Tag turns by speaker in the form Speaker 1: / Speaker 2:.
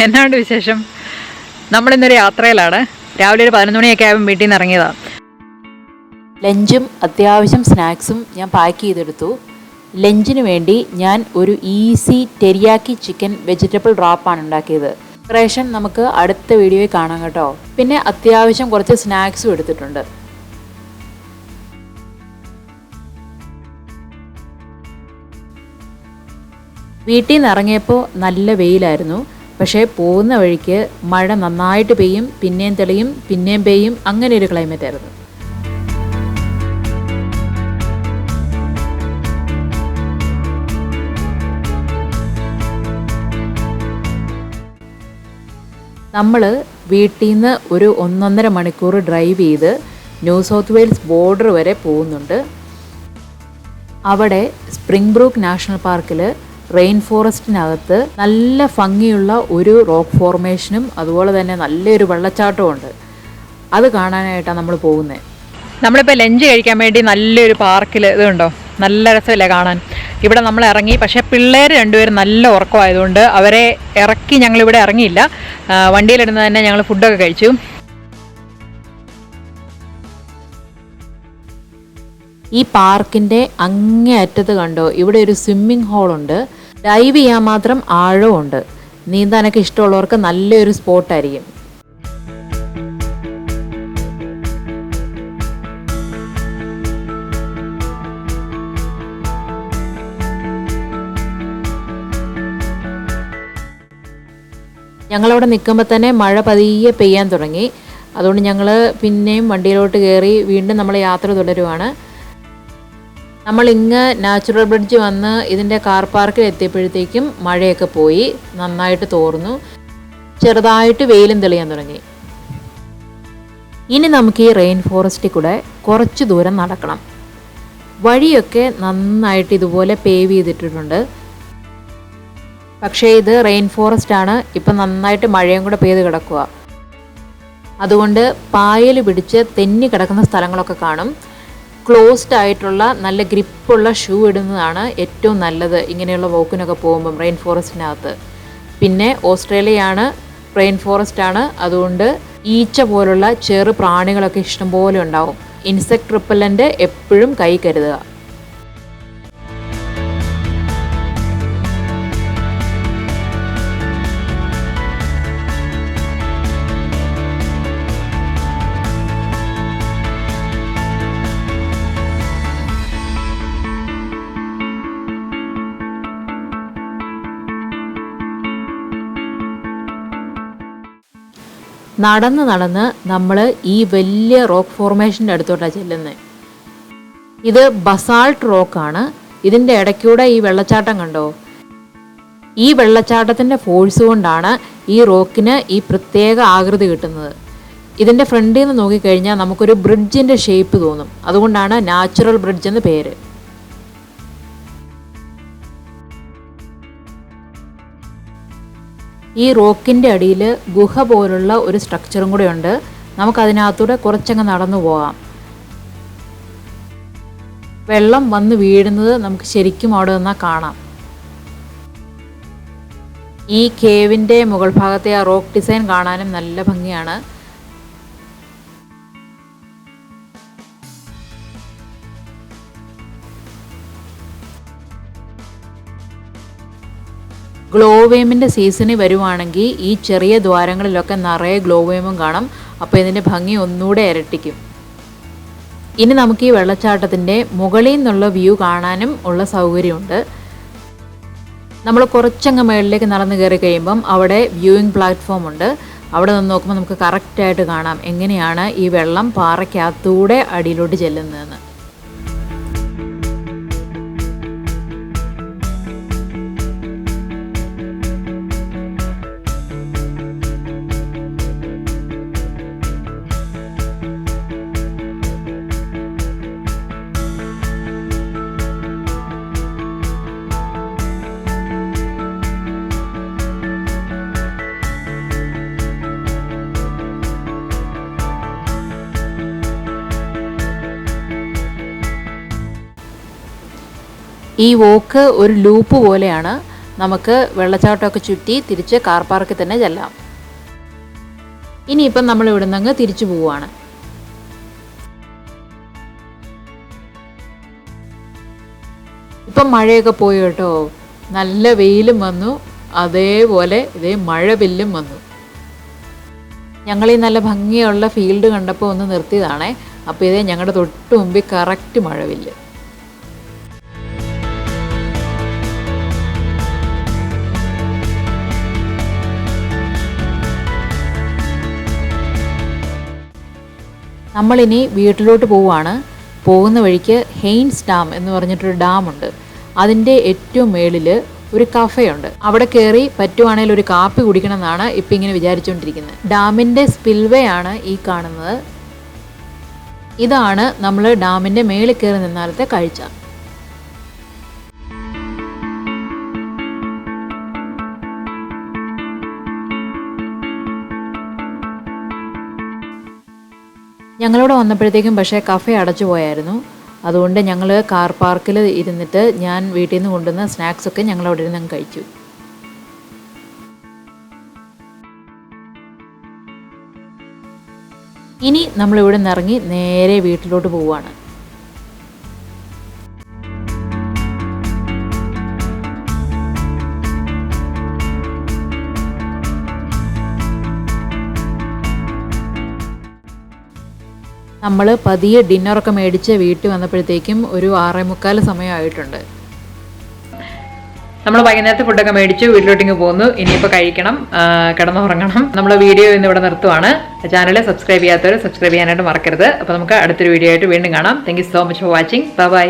Speaker 1: എന്നാണ്ട് വിശേഷം? നമ്മളിന്നൊരു യാത്രയിലാണ്. രാവിലെ ഒരു 11 മണിയൊക്കെ ആകുമ്പോൾ വീട്ടിൽ നിന്ന് ഇറങ്ങിയതാണ്.
Speaker 2: ലഞ്ചും അത്യാവശ്യം സ്നാക്സും ഞാൻ പാക്ക് ചെയ്തെടുത്തു. ലഞ്ചിന് വേണ്ടി ഞാൻ ഒരു ഈസി ടെരിയാക്കി ചിക്കൻ വെജിറ്റബിൾ റാപ്പാണ് ഉണ്ടാക്കിയത്. പ്രിപ്പറേഷൻ നമുക്ക് അടുത്ത വീഡിയോയിൽ കാണാം കേട്ടോ. പിന്നെ അത്യാവശ്യം കുറച്ച് സ്നാക്സും എടുത്തിട്ടുണ്ട്. വീട്ടിൽ നിന്ന് ഇറങ്ങിയപ്പോൾ നല്ല വെയിലായിരുന്നു. പക്ഷേ പോകുന്ന വഴിക്ക് മഴ നന്നായിട്ട് പെയ്യും, പിന്നെയും തെളിയും, പിന്നെയും പെയ്യും, അങ്ങനെ ഒരു ക്ലൈമറ്റ് ആയിരുന്നു. നമ്മൾ വീട്ടിൽ നിന്ന് ഒരു 1.5 മണിക്കൂർ ഡ്രൈവ് ചെയ്ത് ന്യൂ സൗത്ത് വെയിൽസ് ബോർഡർ വരെ പോകുന്നുണ്ട്. അവിടെ സ്പ്രിംഗ്ബ്രൂക്ക് നാഷണൽ പാർക്കിൽ റെയിൻ ഫോറസ്റ്റിനകത്ത് നല്ല ഭംഗിയുള്ള ഒരു റോക്ക് ഫോർമേഷനും അതുപോലെ തന്നെ നല്ലൊരു വെള്ളച്ചാട്ടവും ഉണ്ട്. അത് കാണാനായിട്ടാണ് നമ്മൾ പോകുന്നത്.
Speaker 1: നമ്മളിപ്പോൾ ലഞ്ച് കഴിക്കാൻ വേണ്ടി നല്ലൊരു പാർക്കിൽ ഇതുണ്ടോ, നല്ല രസമില്ലേ കാണാൻ. ഇവിടെ നമ്മൾ ഇറങ്ങി. പക്ഷേ പിള്ളേർ രണ്ടുപേരും നല്ല ഉറക്കമായതുകൊണ്ട് അവരെ ഇറക്കി ഞങ്ങളിവിടെ ഇറങ്ങിയില്ല. വണ്ടിയിലിരുന്ന് തന്നെ ഞങ്ങൾ ഫുഡൊക്കെ കഴിച്ചു.
Speaker 2: ഈ പാർക്കിൻ്റെ അങ്ങേ അറ്റത്ത് കണ്ടോ, ഇവിടെ ഒരു സ്വിമ്മിംഗ് ഹോളുണ്ട്. ഡൈവ് ചെയ്യാൻ മാത്രം ആഴമുണ്ട്. നീന്താനൊക്കെ ഇഷ്ടമുള്ളവർക്ക് നല്ലൊരു സ്പോട്ടായിരിക്കും. ഞങ്ങളവിടെ നിൽക്കുമ്പോൾ തന്നെ മഴ പതിയെ പെയ്യാൻ തുടങ്ങി. അതുകൊണ്ട് ഞങ്ങൾ പിന്നെയും വണ്ടിയിലോട്ട് കയറി വീണ്ടും നമ്മൾ യാത്ര തുടരുവാണ്. നമ്മളിങ്ങ് നാച്ചുറൽ ബ്രിഡ്ജ് വന്ന് ഇതിൻ്റെ കാർ പാർക്കിൽ എത്തിയപ്പോഴത്തേക്കും മഴയൊക്കെ പോയി, നന്നായിട്ട് തോർന്നു, ചെറുതായിട്ട് വെയിലും തെളിയാൻ തുടങ്ങി. ഇനി നമുക്ക് ഈ റെയിൻ ഫോറസ്റ്റിൽ കൂടെ കുറച്ച് ദൂരം നടക്കണം. വഴിയൊക്കെ നന്നായിട്ട് ഇതുപോലെ പേവ് ചെയ്തിട്ടിട്ടുണ്ട്. പക്ഷേ ഇത് റെയിൻ ഫോറസ്റ്റ് ആണ്. ഇപ്പം നന്നായിട്ട് മഴയും കൂടെ പെയ്ത് കിടക്കുക. അതുകൊണ്ട് പായൽ പിടിച്ച് തെന്നി കിടക്കുന്ന സ്ഥലങ്ങളൊക്കെ കാണും. ക്ലോസ്ഡ് ആയിട്ടുള്ള നല്ല ഗ്രിപ്പുള്ള ഷൂ ഇടുന്നതാണ് ഏറ്റവും നല്ലത് ഇങ്ങനെയുള്ള വോക്കിനൊക്കെ പോകുമ്പം റെയിൻ ഫോറസ്റ്റിനകത്ത്. പിന്നെ ഓസ്ട്രേലിയയാണ്, റെയിൻ ഫോറസ്റ്റ് ആണ്. അതുകൊണ്ട് ഈച്ച പോലുള്ള ചെറു പ്രാണികളൊക്കെ ഇഷ്ടംപോലെ ഉണ്ടാവും. ഇൻസെക്ട് റിപ്പല്ലൻ്റ് എപ്പോഴും കൈ കരുതുക. നടന്ന് നമ്മൾ ഈ വലിയ റോക്ക് ഫോർമേഷൻ്റെ അടുത്തോട്ടാണ് ചെല്ലുന്നത്. ഇത് ബസാൾട്ട് റോക്കാണ്. ഇതിൻ്റെ ഇടയ്ക്കൂടെ ഈ വെള്ളച്ചാട്ടം കണ്ടോ? ഈ വെള്ളച്ചാട്ടത്തിൻ്റെ ഫോഴ്സ് കൊണ്ടാണ് ഈ റോക്കിന് ഈ പ്രത്യേക ആകൃതി കിട്ടുന്നത്. ഇതിൻ്റെ ഫ്രണ്ടിൽ നിന്ന് നോക്കിക്കഴിഞ്ഞാൽ നമുക്കൊരു ബ്രിഡ്ജിൻ്റെ ഷേപ്പ് തോന്നും. അതുകൊണ്ടാണ് നാച്ചുറൽ ബ്രിഡ്ജ് എന്ന് പേര്. ഈ റോക്കിൻ്റെ അടിയിൽ ഗുഹ പോലുള്ള ഒരു സ്ട്രക്ചറും കൂടെ ഉണ്ട്. നമുക്കതിനകത്തൂടെ കുറച്ചങ്ങ് നടന്നു പോകാം. വെള്ളം വന്ന് വീഴുന്നത് നമുക്ക് ശരിക്കും അവിടെ നിന്നാൽ കാണാം. ഈ കേവിൻ്റെ മുകൾ ഭാഗത്തെ ആ റോക്ക് ഡിസൈൻ കാണാനും നല്ല ഭംഗിയാണ്. ഗ്ലോവേമിൻ്റെ സീസണിൽ വരുവാണെങ്കിൽ ഈ ചെറിയ ദ്വാരങ്ങളിലൊക്കെ നിറയെ ഗ്ലോവേമും കാണാം. അപ്പോൾ ഇതിൻ്റെ ഭംഗി ഒന്നുകൂടെ ഇരട്ടിക്കും. ഇനി നമുക്ക് ഈ വെള്ളച്ചാട്ടത്തിൻ്റെ മുകളിൽ നിന്നുള്ള വ്യൂ കാണാനും ഉള്ള സൗകര്യമുണ്ട്. നമ്മൾ കുറച്ചങ്ങ് മുകളിലേക്ക് നടന്നു കയറി കഴിയുമ്പം അവിടെ വ്യൂയിങ് പ്ലാറ്റ്ഫോം ഉണ്ട്. അവിടെ നിന്ന് നോക്കുമ്പോൾ നമുക്ക് കറക്റ്റായിട്ട് കാണാം എങ്ങനെയാണ് ഈ വെള്ളം പാറയ്ക്കകത്തൂടെ അടിയിലോട്ട് ചെല്ലുന്നതെന്ന്. ഈ വോക്ക് ഒരു ലൂപ്പ് പോലെയാണ്. നമുക്ക് വെള്ളച്ചാട്ടമൊക്കെ ചുറ്റി തിരിച്ച് കാർ പാർക്കിൽ തന്നെ ചെല്ലാം. ഇനിയിപ്പം നമ്മൾ ഇവിടെ നിന്ന് തിരിച്ചു പോവുകയാണ്. ഇപ്പം മഴയൊക്കെ പോയി കേട്ടോ, നല്ല വെയിലും വന്നു, അതേപോലെ ഇതേ മഴവില്ലും വന്നു. ഞങ്ങൾ ഈ നല്ല ഭംഗിയുള്ള ഫീൽഡ് കണ്ടപ്പോൾ ഒന്ന് നിർത്തിയതാണേ. അപ്പോൾ ഇതേ ഞങ്ങളുടെ തൊട്ട് മുമ്പിൽ കറക്റ്റ് മഴവില്ല്. നമ്മളിനി വീട്ടിലോട്ട് പോവുകയാണ്. പോകുന്ന വഴിക്ക് ഹെയിൻസ് ഡാം എന്ന് പറഞ്ഞിട്ടൊരു ഡാമുണ്ട്. അതിൻ്റെ ഏറ്റവും മേളിൽ ഒരു കഫയുണ്ട്. അവിടെ കയറി പറ്റുവാണെങ്കിൽ ഒരു കാപ്പി കുടിക്കണം എന്നാണ് ഇപ്പം ഇങ്ങനെ വിചാരിച്ചുകൊണ്ടിരിക്കുന്നത്. ഡാമിൻ്റെ സ്പിൽവേ ആണ് ഈ കാണുന്നത്. ഇതാണ് നമ്മൾ ഡാമിൻ്റെ മേളിൽ കയറി നിന്നാലത്തെ കാഴ്ച. ഞങ്ങളിവിടെ വന്നപ്പോഴത്തേക്കും പക്ഷേ കഫേ അടച്ചു പോയായിരുന്നു. അതുകൊണ്ട് ഞങ്ങൾ കാർ പാർക്കിൽ ഇരുന്നിട്ട് ഞാൻ വീട്ടിൽ നിന്ന് കൊണ്ടുവന്ന സ്നാക്സൊക്കെ ഞങ്ങൾ അവിടെ ഇരുന്ന് കഴിച്ചു. ഇനി നമ്മളിവിടെ നിന്ന് ഇറങ്ങി നേരെ വീട്ടിലോട്ട് പോവുകയാണ്. നമ്മൾ പതിയെ ഡിന്നറൊക്കെ മേടിച്ച് വീട്ടിൽ വന്നപ്പോഴത്തേക്കും ഒരു 6:45 സമയമായിട്ടുണ്ട്.
Speaker 1: നമ്മൾ വൈകുന്നേരത്തെ ഫുഡൊക്കെ മേടിച്ചു വീട്ടിലോട്ടിങ്ങ് പോന്നു. ഇനിയിപ്പോൾ കഴിക്കണം, കിടന്നുറങ്ങണം. നമ്മൾ വീഡിയോ ഇന്ന് ഇവിടെ നിർത്തുവാണ്. ചാനൽ സബ്സ്ക്രൈബ് ചെയ്യാത്തവർ സബ്സ്ക്രൈബ് ചെയ്യാനായിട്ട് മറക്കരുത്. അപ്പോൾ നമുക്ക് അടുത്തൊരു വീഡിയോ ആയിട്ട് വീണ്ടും കാണാം. Thank you so much for watching. By.